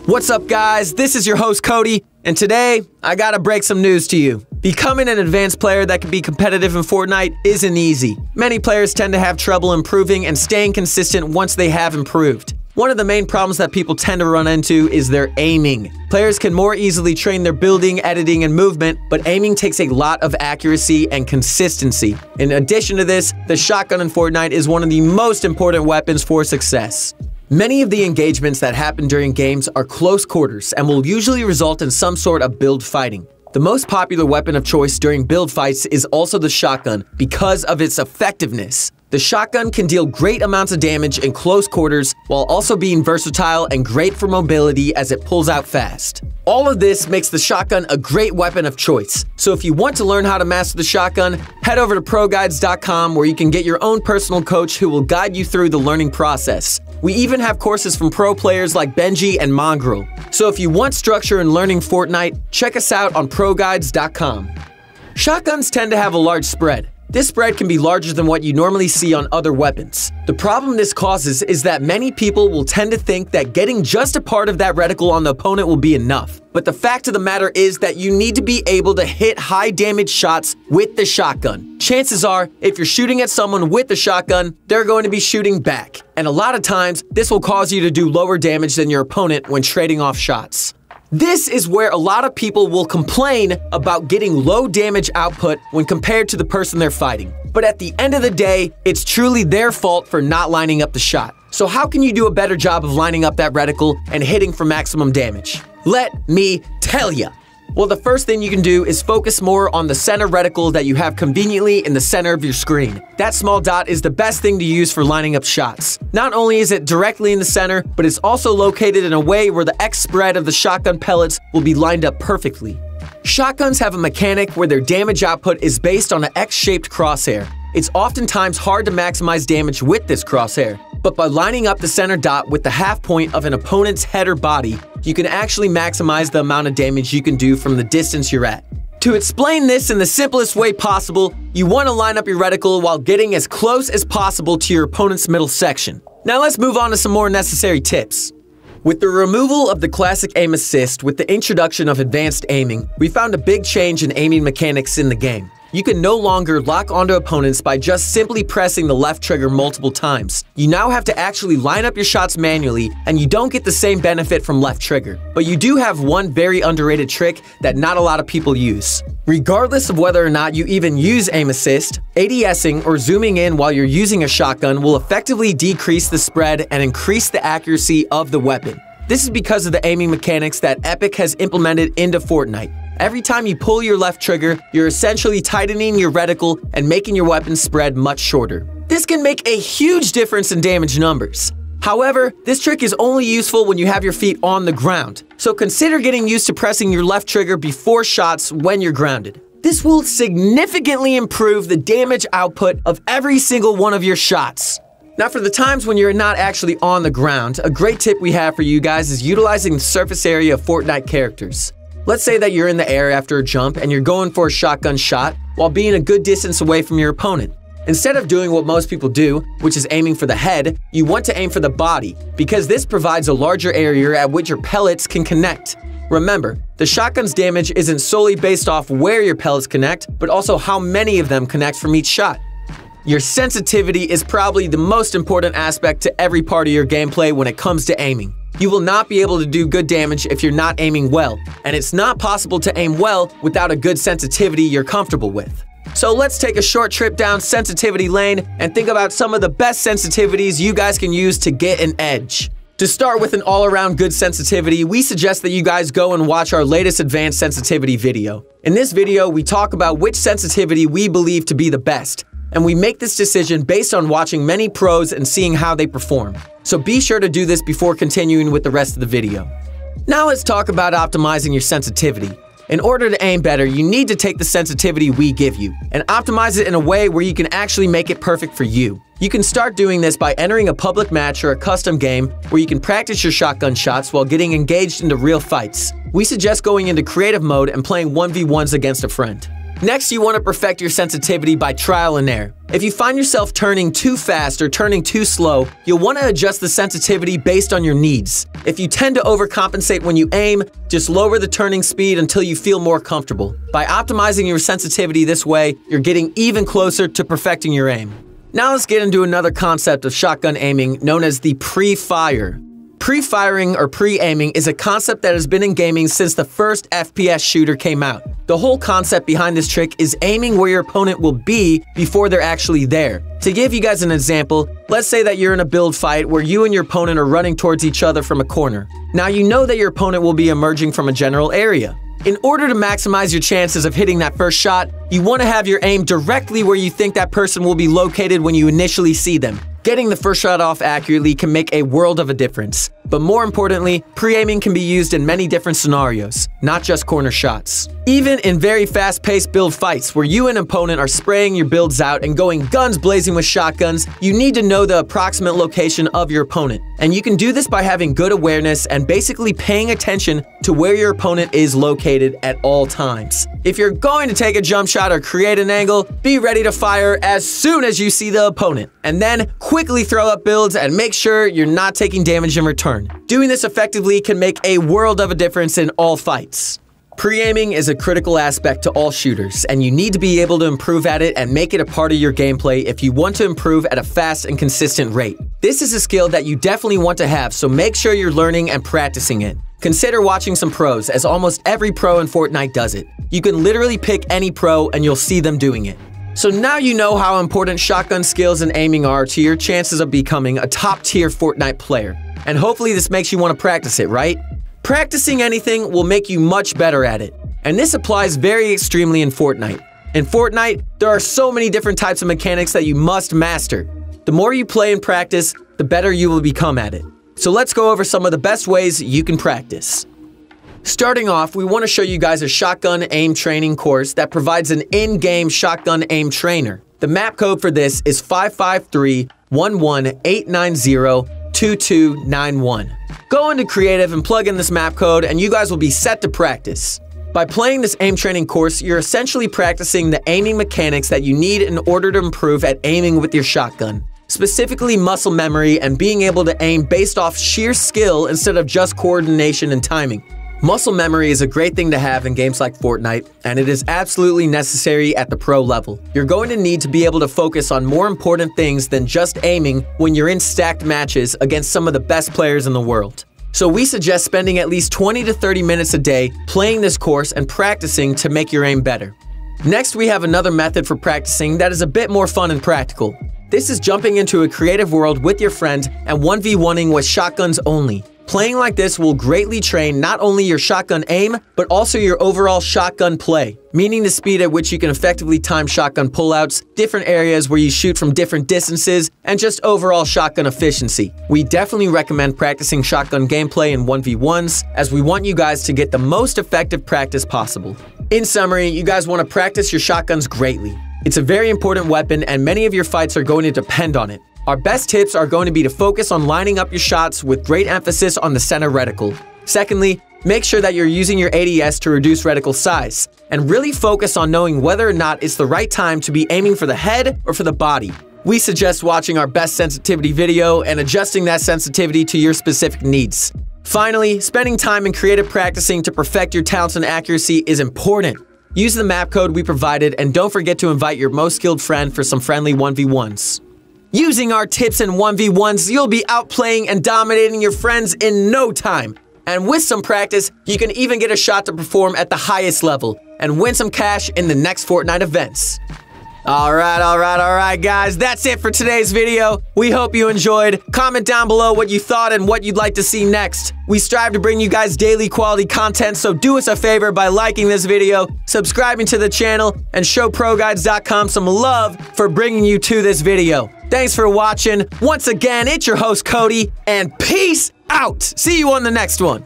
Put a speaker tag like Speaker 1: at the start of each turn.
Speaker 1: What's up, guys? This is your host, Cody, and today, I gotta break some news to you. Becoming an advanced player that can be competitive in Fortnite isn't easy. Many players tend to have trouble improving and staying consistent once they have improved. One of the main problems that people tend to run into is their aiming. Players can more easily train their building, editing, and movement, but aiming takes a lot of accuracy and consistency. In addition to this, the shotgun in Fortnite is one of the most important weapons for success. Many of the engagements that happen during games are close quarters and will usually result in some sort of build fighting. The most popular weapon of choice during build fights is also the shotgun because of its effectiveness. The shotgun can deal great amounts of damage in close quarters while also being versatile and great for mobility as it pulls out fast. All of this makes the shotgun a great weapon of choice. So if you want to learn how to master the shotgun, head over to ProGuides.com where you can get your own personal coach who will guide you through the learning process. We even have courses from pro players like Benji and Mongrel. So if you want structure in learning Fortnite, check us out on ProGuides.com. Shotguns tend to have a large spread. This spread can be larger than what you normally see on other weapons. The problem this causes is that many people will tend to think that getting just a part of that reticle on the opponent will be enough. But the fact of the matter is that you need to be able to hit high damage shots with the shotgun. Chances are, if you're shooting at someone with the shotgun, they're going to be shooting back. And a lot of times, this will cause you to do lower damage than your opponent when trading off shots. This is where a lot of people will complain about getting low damage output when compared to the person they're fighting. But at the end of the day, it's truly their fault for not lining up the shot. So how can you do a better job of lining up that reticle and hitting for maximum damage? Let me tell ya! Well, the first thing you can do is focus more on the center reticle that you have conveniently in the center of your screen. That small dot is the best thing to use for lining up shots. Not only is it directly in the center, but it's also located in a way where the X spread of the shotgun pellets will be lined up perfectly. Shotguns have a mechanic where their damage output is based on an X-shaped crosshair. It's oftentimes hard to maximize damage with this crosshair, but by lining up the center dot with the half point of an opponent's head or body, you can actually maximize the amount of damage you can do from the distance you're at. To explain this in the simplest way possible, you want to line up your reticle while getting as close as possible to your opponent's middle section. Now let's move on to some more necessary tips. With the removal of the classic aim assist with the introduction of advanced aiming, we found a big change in aiming mechanics in the game. You can no longer lock onto opponents by just simply pressing the left trigger multiple times. You now have to actually line up your shots manually, and you don't get the same benefit from left trigger. But you do have one very underrated trick that not a lot of people use. Regardless of whether or not you even use aim assist, ADSing or zooming in while you're using a shotgun will effectively decrease the spread and increase the accuracy of the weapon. This is because of the aiming mechanics that Epic has implemented into Fortnite. Every time you pull your left trigger, you're essentially tightening your reticle and making your weapon spread much shorter. This can make a huge difference in damage numbers. However, this trick is only useful when you have your feet on the ground, so consider getting used to pressing your left trigger before shots when you're grounded. This will significantly improve the damage output of every single one of your shots. Now, for the times when you're not actually on the ground, a great tip we have for you guys is utilizing the surface area of Fortnite characters. Let's say that you're in the air after a jump and you're going for a shotgun shot while being a good distance away from your opponent. Instead of doing what most people do, which is aiming for the head, you want to aim for the body because this provides a larger area at which your pellets can connect. Remember, the shotgun's damage isn't solely based off where your pellets connect, but also how many of them connect from each shot. Your sensitivity is probably the most important aspect to every part of your gameplay when it comes to aiming. You will not be able to do good damage if you're not aiming well, and it's not possible to aim well without a good sensitivity you're comfortable with. So let's take a short trip down sensitivity lane and think about some of the best sensitivities you guys can use to get an edge. To start with an all-around good sensitivity, we suggest that you guys go and watch our latest advanced sensitivity video. In this video, we talk about which sensitivity we believe to be the best, and we make this decision based on watching many pros and seeing how they perform. So be sure to do this before continuing with the rest of the video. Now let's talk about optimizing your sensitivity. In order to aim better, you need to take the sensitivity we give you and optimize it in a way where you can actually make it perfect for you. You can start doing this by entering a public match or a custom game where you can practice your shotgun shots while getting engaged into real fights. We suggest going into creative mode and playing 1v1s against a friend. Next, you want to perfect your sensitivity by trial and error. If you find yourself turning too fast or turning too slow, you'll want to adjust the sensitivity based on your needs. If you tend to overcompensate when you aim, just lower the turning speed until you feel more comfortable. By optimizing your sensitivity this way, you're getting even closer to perfecting your aim. Now let's get into another concept of shotgun aiming known as the pre-fire. Pre-firing or pre-aiming is a concept that has been in gaming since the first FPS shooter came out. The whole concept behind this trick is aiming where your opponent will be before they're actually there. To give you guys an example, let's say that you're in a build fight where you and your opponent are running towards each other from a corner. Now you know that your opponent will be emerging from a general area. In order to maximize your chances of hitting that first shot, you want to have your aim directly where you think that person will be located when you initially see them. Getting the first shot off accurately can make a world of a difference. But more importantly, pre-aiming can be used in many different scenarios, not just corner shots. Even in very fast-paced build fights where you and an opponent are spraying your builds out and going guns blazing with shotguns, you need to know the approximate location of your opponent. And you can do this by having good awareness and basically paying attention to where your opponent is located at all times. If you're going to take a jump shot or create an angle, be ready to fire as soon as you see the opponent. And then quickly throw up builds and make sure you're not taking damage in return. Doing this effectively can make a world of a difference in all fights. Pre-aiming is a critical aspect to all shooters, and you need to be able to improve at it and make it a part of your gameplay if you want to improve at a fast and consistent rate. This is a skill that you definitely want to have, so make sure you're learning and practicing it. Consider watching some pros, as almost every pro in Fortnite does it. You can literally pick any pro and you'll see them doing it. So now you know how important shotgun skills and aiming are to your chances of becoming a top-tier Fortnite player. And hopefully this makes you want to practice it, right? Practicing anything will make you much better at it. And this applies very extremely in Fortnite. In Fortnite, there are so many different types of mechanics that you must master. The more you play and practice, the better you will become at it. So let's go over some of the best ways you can practice. Starting off, we want to show you guys a shotgun aim training course that provides an in-game shotgun aim trainer. The map code for this is 553-11890-2291. Go into Creative and plug in this map code and you guys will be set to practice. By playing this aim training course, you're essentially practicing the aiming mechanics that you need in order to improve at aiming with your shotgun. Specifically muscle memory and being able to aim based off sheer skill instead of just coordination and timing. Muscle memory is a great thing to have in games like Fortnite, and it is absolutely necessary at the pro level. You're going to need to be able to focus on more important things than just aiming when you're in stacked matches against some of the best players in the world. So we suggest spending at least 20 to 30 minutes a day playing this course and practicing to make your aim better. Next, we have another method for practicing that is a bit more fun and practical. This is jumping into a creative world with your friend and 1v1ing with shotguns only. Playing like this will greatly train not only your shotgun aim, but also your overall shotgun play, meaning the speed at which you can effectively time shotgun pullouts, different areas where you shoot from different distances, and just overall shotgun efficiency. We definitely recommend practicing shotgun gameplay in 1v1s, as we want you guys to get the most effective practice possible. In summary, you guys want to practice your shotguns greatly. It's a very important weapon and many of your fights are going to depend on it. Our best tips are going to be to focus on lining up your shots with great emphasis on the center reticle. Secondly, make sure that you're using your ADS to reduce reticle size, and really focus on knowing whether or not it's the right time to be aiming for the head or for the body. We suggest watching our best sensitivity video and adjusting that sensitivity to your specific needs. Finally, spending time in creative practicing to perfect your talents and accuracy is important. Use the map code we provided and don't forget to invite your most skilled friend for some friendly 1v1s. Using our tips in 1v1s, you'll be outplaying and dominating your friends in no time. And with some practice, you can even get a shot to perform at the highest level and win some cash in the next Fortnite events. Alright guys, that's it for today's video. We hope you enjoyed. Comment down below what you thought and what you'd like to see next. We strive to bring you guys daily quality content, so do us a favor by liking this video, subscribing to the channel, and show ProGuides.com some love for bringing you to this video. Thanks for watching. Once again, it's your host Cody, and peace out. See you on the next one.